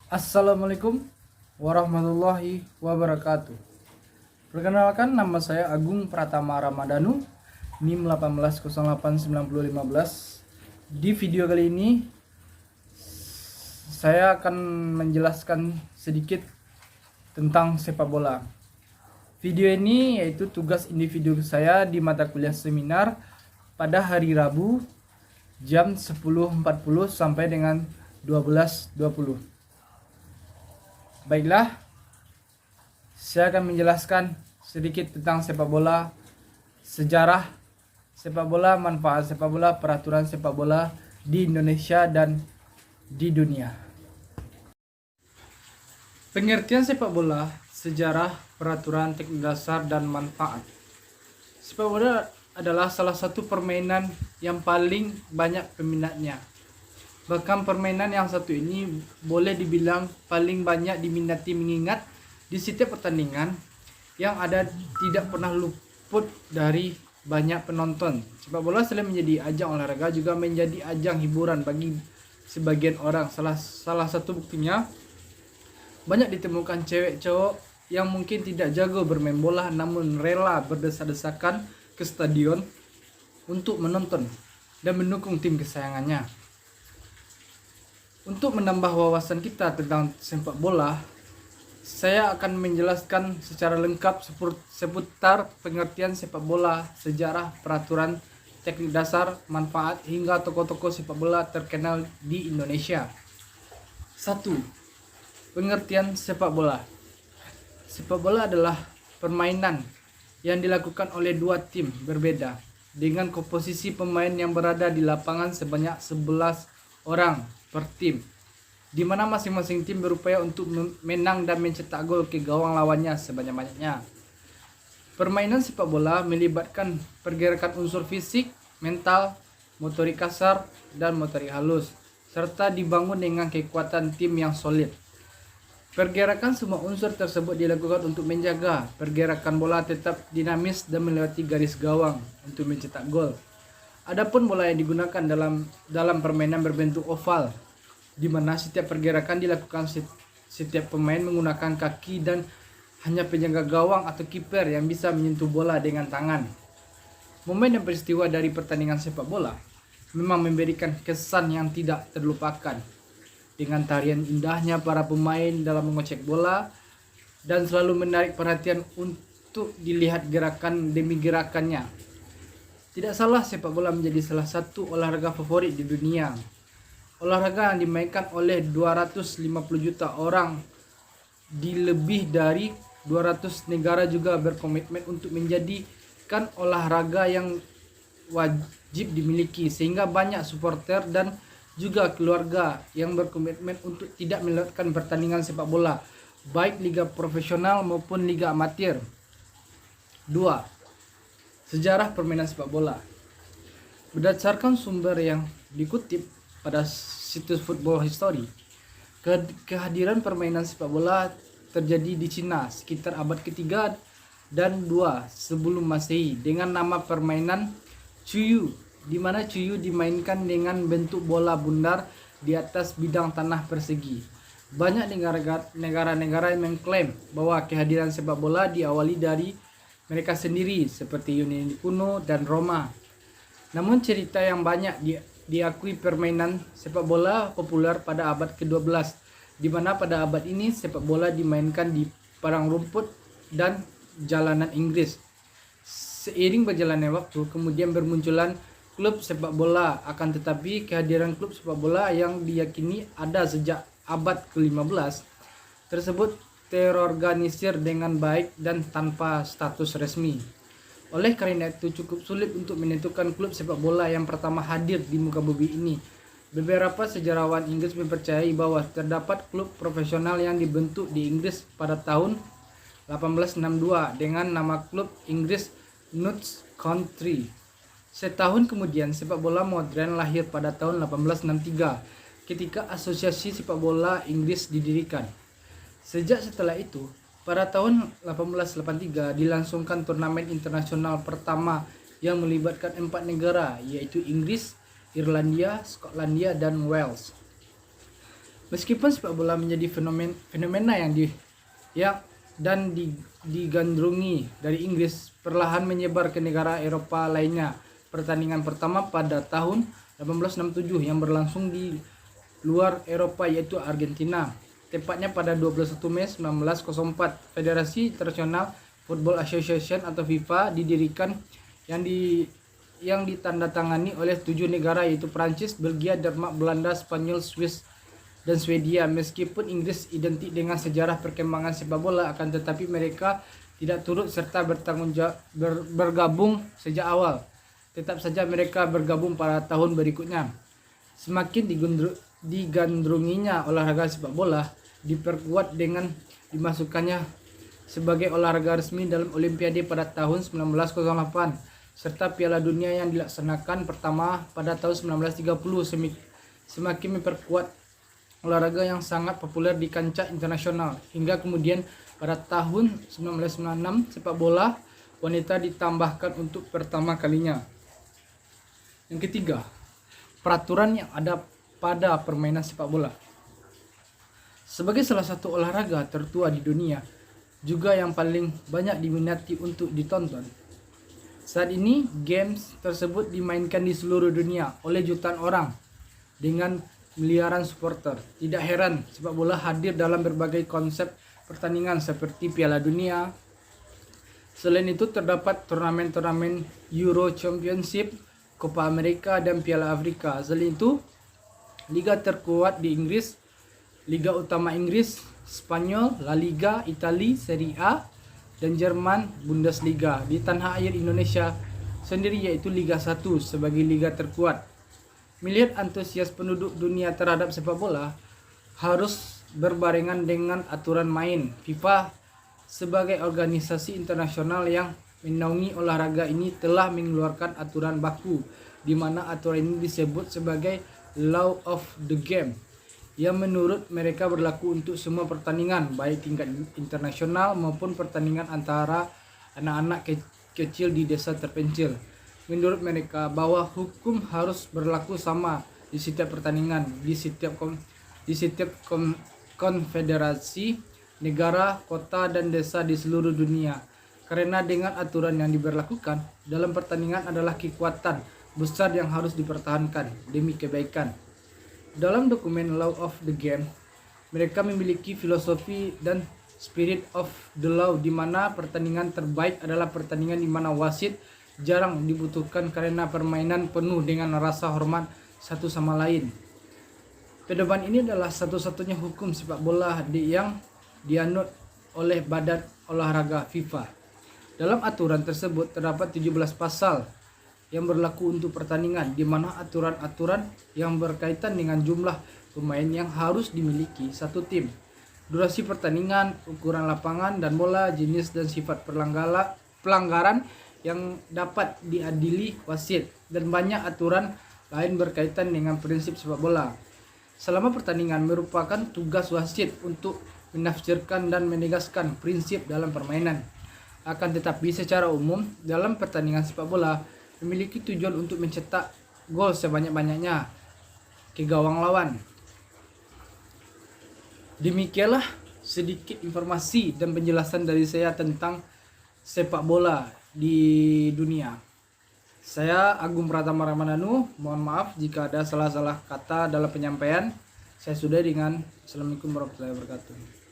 Assalamualaikum warahmatullahi wabarakatuh. Perkenalkan, nama saya Agung Pratama Ramadhanu, NIM 18089015. Di video kali ini saya akan menjelaskan sedikit tentang sepak bola. Video ini yaitu tugas individu saya di mata kuliah seminar pada hari Rabu jam 10.40 sampai dengan 12.20. Baiklah, saya akan menjelaskan sedikit tentang sepak bola, sejarah sepak bola, manfaat sepak bola, peraturan sepak bola di Indonesia dan di dunia. Pengertian sepak bola, sejarah, peraturan, teknik dasar, dan manfaat. Sepak bola adalah salah satu permainan yang paling banyak peminatnya. Bahkan permainan yang satu ini boleh dibilang paling banyak diminati, mengingat di setiap pertandingan yang ada tidak pernah luput dari banyak penonton. Sepak bola selain menjadi ajang olahraga juga menjadi ajang hiburan bagi sebagian orang. Salah satu buktinya, banyak ditemukan cewek cowok yang mungkin tidak jago bermain bola namun rela berdesak-desakan ke stadion untuk menonton dan mendukung tim kesayangannya. Untuk menambah wawasan kita tentang sepak bola, saya akan menjelaskan secara lengkap seputar pengertian sepak bola, sejarah, peraturan, teknik dasar, manfaat, hingga tokoh-tokoh sepak bola terkenal di Indonesia. 1. Pengertian sepak bola. Sepak bola adalah permainan yang dilakukan oleh dua tim berbeda dengan komposisi pemain yang berada di lapangan sebanyak 11 orang per tim, di mana masing-masing tim berupaya untuk menang dan mencetak gol ke gawang lawannya sebanyak-banyaknya. Permainan sepak bola melibatkan pergerakan unsur fisik, mental, motorik kasar, dan motorik halus, serta dibangun dengan kekuatan tim yang solid. Pergerakan semua unsur tersebut dilakukan untuk menjaga pergerakan bola tetap dinamis dan melewati garis gawang untuk mencetak gol. Adapun bola yang digunakan dalam permainan berbentuk oval, di mana setiap pergerakan dilakukan setiap pemain menggunakan kaki dan hanya penjaga gawang atau kiper yang bisa menyentuh bola dengan tangan. Momen dan peristiwa dari pertandingan sepak bola memang memberikan kesan yang tidak terlupakan, dengan tarian indahnya para pemain dalam mengocek bola dan selalu menarik perhatian untuk dilihat gerakan demi gerakannya. Tidak salah, sepak bola menjadi salah satu olahraga favorit di dunia. Olahraga yang dimainkan oleh 250 juta orang di lebih dari 200 negara juga berkomitmen untuk menjadikan olahraga yang wajib dimiliki, sehingga banyak supporter dan juga keluarga yang berkomitmen untuk tidak melewatkan pertandingan sepak bola, baik liga profesional maupun liga amatir. 2. Sejarah permainan sepak bola. Berdasarkan sumber yang dikutip pada situs Football History, kehadiran permainan sepak bola terjadi di Cina sekitar abad ketiga dan 2 sebelum Masehi dengan nama permainan Cuyu, di mana Cuyu dimainkan dengan bentuk bola bundar di atas bidang tanah persegi. Banyak negara-negara yang mengklaim bahwa kehadiran sepak bola diawali dari mereka sendiri, seperti Yunani kuno dan Roma. Namun cerita yang banyak diakui permainan sepak bola populer pada abad ke-12, di mana pada abad ini sepak bola dimainkan di padang rumput dan jalanan Inggris. Seiring berjalannya waktu, kemudian bermunculan klub sepak bola, akan tetapi kehadiran klub sepak bola yang diyakini ada sejak abad ke-15 tersebut terorganisir dengan baik dan tanpa status resmi. Oleh karena itu cukup sulit untuk menentukan klub sepak bola yang pertama hadir di muka bumi ini. Beberapa sejarawan Inggris mempercayai bahwa terdapat klub profesional yang dibentuk di Inggris pada tahun 1862 dengan nama klub Inggris Notts County. Setahun kemudian sepak bola modern lahir pada tahun 1863 ketika Asosiasi Sepak Bola Inggris didirikan. Sejak setelah itu, pada tahun 1883 dilangsungkan turnamen internasional pertama yang melibatkan 4 negara, yaitu Inggris, Irlandia, Skotlandia, dan Wales. Meskipun sepak bola menjadi fenomena yang digandrungi dari Inggris, perlahan menyebar ke negara Eropa lainnya. Pertandingan pertama pada tahun 1867 yang berlangsung di luar Eropa yaitu Argentina. Tepatnya pada 21 Mei 1904, Federasi International Football Association atau FIFA didirikan yang ditandatangani oleh 7 negara yaitu Prancis, Belgia, Denmark, Belanda, Spanyol, Swiss, dan Swedia. Meskipun Inggris identik dengan sejarah perkembangan sepak bola, akan tetapi mereka tidak turut serta bergabung sejak awal. Tetap saja mereka bergabung pada tahun berikutnya. Semakin digandrunginya olahraga sepak bola, diperkuat dengan dimasukkannya sebagai olahraga resmi dalam Olimpiade pada tahun 1908 serta Piala Dunia yang dilaksanakan pertama pada tahun 1930 semakin memperkuat olahraga yang sangat populer di kancah internasional, hingga kemudian pada tahun 1996 sepak bola wanita ditambahkan untuk pertama kalinya. Yang ketiga, peraturan yang ada pada permainan sepak bola. Sebagai salah satu olahraga tertua di dunia, juga yang paling banyak diminati untuk ditonton, saat ini games tersebut dimainkan di seluruh dunia oleh jutaan orang dengan miliaran supporter. Tidak heran sepak bola hadir dalam berbagai konsep pertandingan seperti Piala Dunia. Selain itu terdapat turnamen-turnamen Euro Championship, Copa America, dan Piala Afrika. Selain itu, liga terkuat di Inggris, Liga Utama Inggris, Spanyol, La Liga, Italia, Serie A, dan Jerman, Bundesliga. Di tanah air Indonesia sendiri yaitu Liga 1 sebagai liga terkuat. Melihat antusias penduduk dunia terhadap sepak bola harus berbarengan dengan aturan main. FIFA sebagai organisasi internasional yang menaungi olahraga ini telah mengeluarkan aturan baku, di mana aturan ini disebut sebagai Law of the Game, yang menurut mereka berlaku untuk semua pertandingan baik tingkat internasional maupun pertandingan antara anak-anak kecil di desa terpencil. Menurut mereka bahwa hukum harus berlaku sama di setiap pertandingan, di setiap konfederasi, negara, kota, dan desa di seluruh dunia. Karena dengan aturan yang diberlakukan dalam pertandingan adalah kekuatan besar yang harus dipertahankan demi kebaikan. Dalam dokumen Law of the Game, mereka memiliki filosofi dan spirit of the law, di mana pertandingan terbaik adalah pertandingan di mana wasit jarang dibutuhkan karena permainan penuh dengan rasa hormat satu sama lain. Pedoman ini adalah satu-satunya hukum sepak bola yang dianut oleh Badan Olahraga FIFA. Dalam aturan tersebut terdapat 17 pasal yang berlaku untuk pertandingan, di mana aturan-aturan yang berkaitan dengan jumlah pemain yang harus dimiliki satu tim, durasi pertandingan, ukuran lapangan dan bola, jenis dan sifat pelanggaran yang dapat diadili wasit, dan banyak aturan lain berkaitan dengan prinsip sepak bola. Selama pertandingan merupakan tugas wasit untuk menafsirkan dan menegaskan prinsip dalam permainan. Akan tetapi secara umum dalam pertandingan sepak bola memiliki tujuan untuk mencetak gol sebanyak-banyaknya ke gawang lawan. Demikianlah sedikit informasi dan penjelasan dari saya tentang sepak bola di dunia. Saya Agung Pratama Ramadhanu, mohon maaf jika ada salah-salah kata dalam penyampaian. Saya sudah dengan Assalamualaikum warahmatullahi wabarakatuh.